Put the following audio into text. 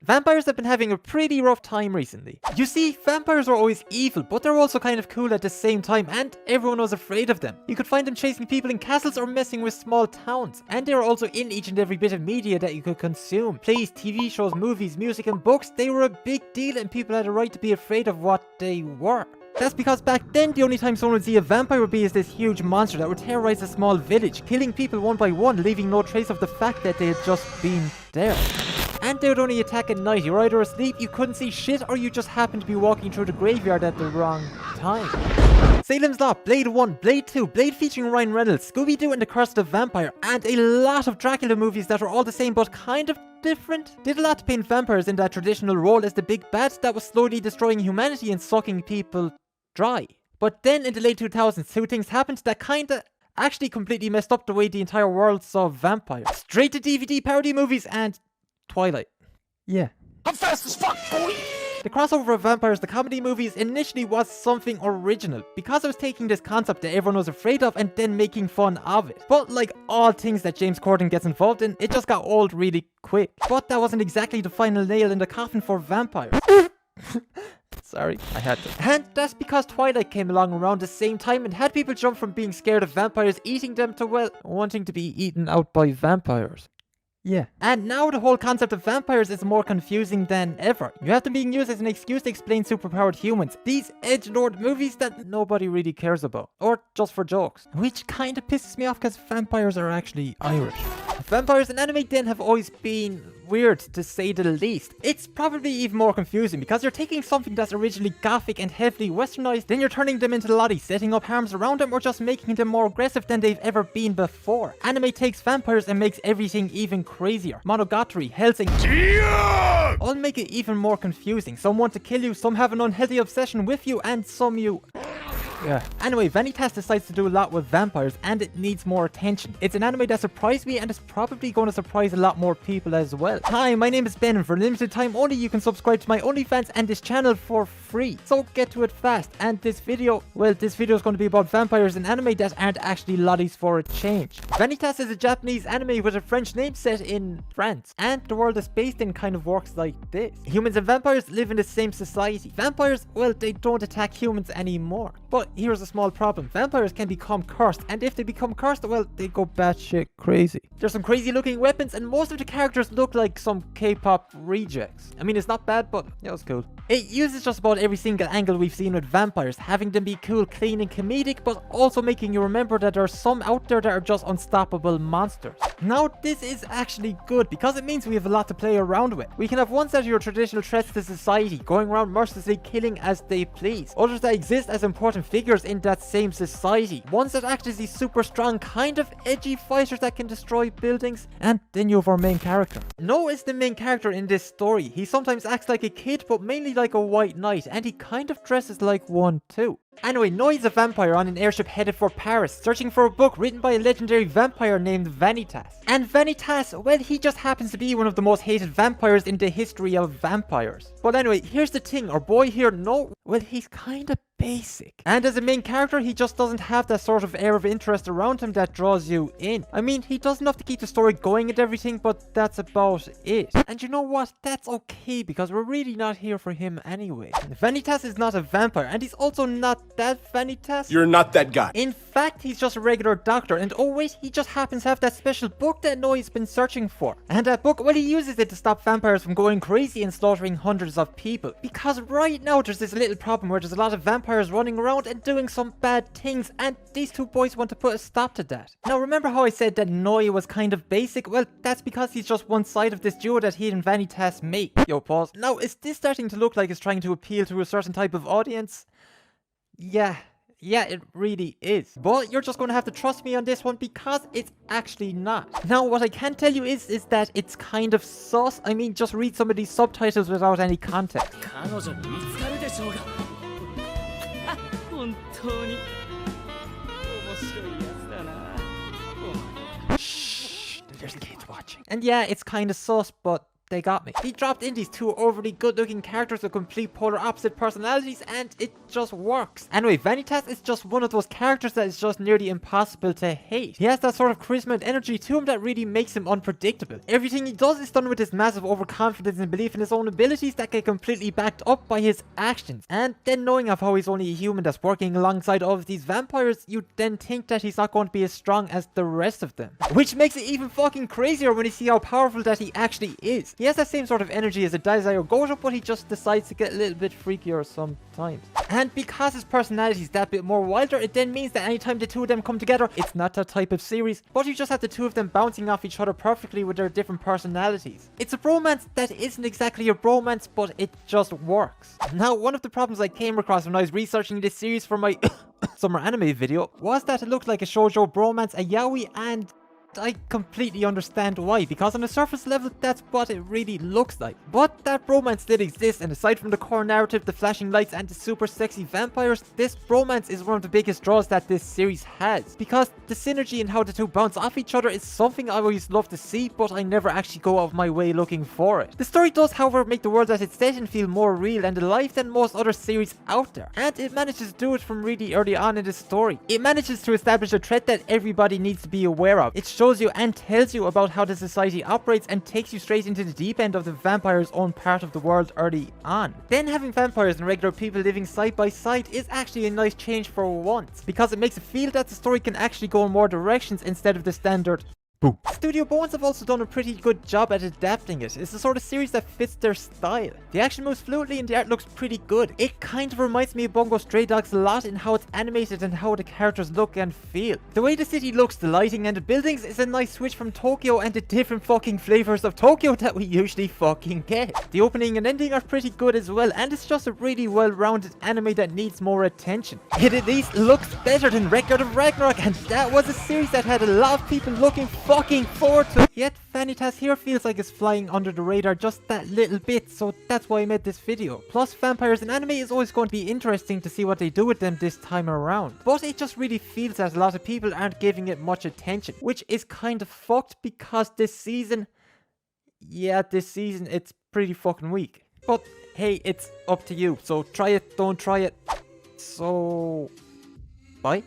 Vampires have been having a pretty rough time recently. You see, vampires were always evil, but they're also kind of cool at the same time, and everyone was afraid of them. You could find them chasing people in castles or messing with small towns, and they were also in each and every bit of media that you could consume. Plays, TV shows, movies, music and books, they were a big deal and people had a right to be afraid of what they were. That's because back then, the only time someone would see a vampire would be as this huge monster that would terrorize a small village, killing people one by one, leaving no trace of the fact that they had just been there. And they would only attack at night. You were either asleep, you couldn't see shit, or you just happened to be walking through the graveyard at the wrong time. Salem's Lot, Blade 1, Blade 2, Blade featuring Ryan Reynolds, Scooby-Doo and the Curse of the Vampire, and a lot of Dracula movies that were all the same but kind of different. Did a lot to paint vampires in that traditional role as the big bad that was slowly destroying humanity and sucking people dry. But then in the late 2000s, two things happened that kinda actually completely messed up the way the entire world saw vampires. Straight to DVD parody movies and Twilight. Yeah. I'm fast as fuck, boy! The crossover of vampires, the comedy movies, initially was something original, because it was taking this concept that everyone was afraid of and then making fun of it. But like all things that James Corden gets involved in, it just got old really quick. But that wasn't exactly the final nail in the coffin for vampires. Sorry, I had to. And that's because Twilight came along around the same time and had people jump from being scared of vampires eating them to, well, wanting to be eaten out by vampires. Yeah. And now the whole concept of vampires is more confusing than ever. You have them being used as an excuse to explain superpowered humans. These edgelord movies that nobody really cares about. Or just for jokes. Which kinda pisses me off because vampires are actually Irish. Vampires in anime then have always been weird, to say the least. It's probably even more confusing because you're taking something that's originally gothic and heavily westernized, then you're turning them into lollies, setting up harms around them, or just making them more aggressive than they've ever been before. Anime takes vampires and makes everything even crazier. Monogatari, Helsing, all make it even more confusing. Some want to kill you, some have an unhealthy obsession with you, and some you... Yeah. Anyway, Vanitas decides to do a lot with vampires and it needs more attention. It's an anime that surprised me and it's probably going to surprise a lot more people as well. Hi, my name is Ben and for a limited time only you can subscribe to my OnlyFans and this channel for free. So get to it fast. And this video, well, this video is going to be about vampires in anime that aren't actually lollies for a change. Vanitas is a Japanese anime with a French name set in France. And the world is based in kind of works like this. Humans and vampires live in the same society. Vampires, well, they don't attack humans anymore. But here's a small problem. Vampires can become cursed, and if they become cursed, well, they go batshit crazy. There's some crazy looking weapons, and most of the characters look like some K-pop rejects. I mean, it's not bad, but yeah, it's cool. It uses just about every single angle we've seen with vampires, having them be cool, clean, and comedic, but also making you remember that there are some out there that are just unstoppable monsters. Now, this is actually good, because it means we have a lot to play around with. We can have ones that are your traditional threats to society, going around mercilessly killing as they please. Others that exist as important figures in that same society. Ones that act as these super strong, kind of edgy fighters that can destroy buildings. And then you have our main character. Noe is the main character in this story. He sometimes acts like a kid, but mainly like a white knight, and he kind of dresses like one too. Anyway, Noe is a vampire on an airship headed for Paris, searching for a book written by a legendary vampire named Vanitas. And Vanitas, well, he just happens to be one of the most hated vampires in the history of vampires. But anyway, here's the thing, our boy here, Noe, well, he's kinda basic. And as a main character, he just doesn't have that sort of air of interest around him that draws you in. I mean, he does enough to keep the story going and everything, but that's about it. And you know what? That's okay, because we're really not here for him anyway. Vanitas is not a vampire, and he's also not that Vanitas. You're not that guy. In fact, he's just a regular doctor, and oh wait, he just happens to have that special book that Noe's been searching for. And that book, well, he uses it to stop vampires from going crazy and slaughtering hundreds of people. Because right now, there's this little problem where there's a lot of vampires running around and doing some bad things, and these two boys want to put a stop to that. Now, remember how I said that Noe was kind of basic? Well, that's because he's just one side of this duo that he and Vanitas make. Yo, pause. Now, is this starting to look like it's trying to appeal to a certain type of audience? Yeah, it really is. But you're just going to have to trust me on this one because it's actually not. Now, what I can tell you is that it's kind of sus. I mean, just read some of these subtitles without any context. Shh, there's kids watching. And yeah, it's kind of sus, but they got me. He dropped in these two overly good looking characters with complete polar opposite personalities and it just works. Anyway, Vanitas is just one of those characters that is just nearly impossible to hate. He has that sort of charisma and energy to him that really makes him unpredictable. Everything he does is done with this massive overconfidence and belief in his own abilities that get completely backed up by his actions. And then knowing of how he's only a human that's working alongside all of these vampires, you then think that he's not going to be as strong as the rest of them. Which makes it even fucking crazier when you see how powerful that he actually is. He has that same sort of energy as a Desire Gojo, but he just decides to get a little bit freakier sometimes. And because his personality is that bit more wilder, it then means that anytime the two of them come together, it's not that type of series, but you just have the two of them bouncing off each other perfectly with their different personalities. It's a bromance that isn't exactly a bromance, but it just works. Now, one of the problems I came across when I was researching this series for my summer anime video was that it looked like a shoujo bromance, a yaoi, and I completely understand why, because on a surface level that's what it really looks like. But that bromance did exist, and aside from the core narrative, the flashing lights and the super sexy vampires, this bromance is one of the biggest draws that this series has. Because the synergy and how the two bounce off each other is something I always love to see, but I never actually go out of my way looking for it. The story does however make the world that it's set in feel more real and alive than most other series out there. And it manages to do it from really early on in the story. It manages to establish a threat that everybody needs to be aware of. It shows you and tells you about how the society operates and takes you straight into the deep end of the vampire's own part of the world early on. Then having vampires and regular people living side by side is actually a nice change for once, because it makes it feel that the story can actually go in more directions instead of the standard boom. Studio Bones have also done a pretty good job at adapting it. It's the sort of series that fits their style. The action moves fluidly and the art looks pretty good. It kind of reminds me of Bungo Stray Dogs a lot in how it's animated and how the characters look and feel. The way the city looks, the lighting and the buildings is a nice switch from Tokyo and the different fucking flavors of Tokyo that we usually fucking get. The opening and ending are pretty good as well, and it's just a really well-rounded anime that needs more attention. It at least looks better than Record of Ragnarok, and that was a series that had a lot of people looking fucking forward to. Yet Vanitas here feels like it's flying under the radar just that little bit, so that's why I made this video. Plus, vampires in anime is always going to be interesting to see what they do with them this time around. But it just really feels that a lot of people aren't giving it much attention, which is kind of fucked because this season it's pretty fucking weak. But hey, it's up to you, so try it, don't try it. So, bye.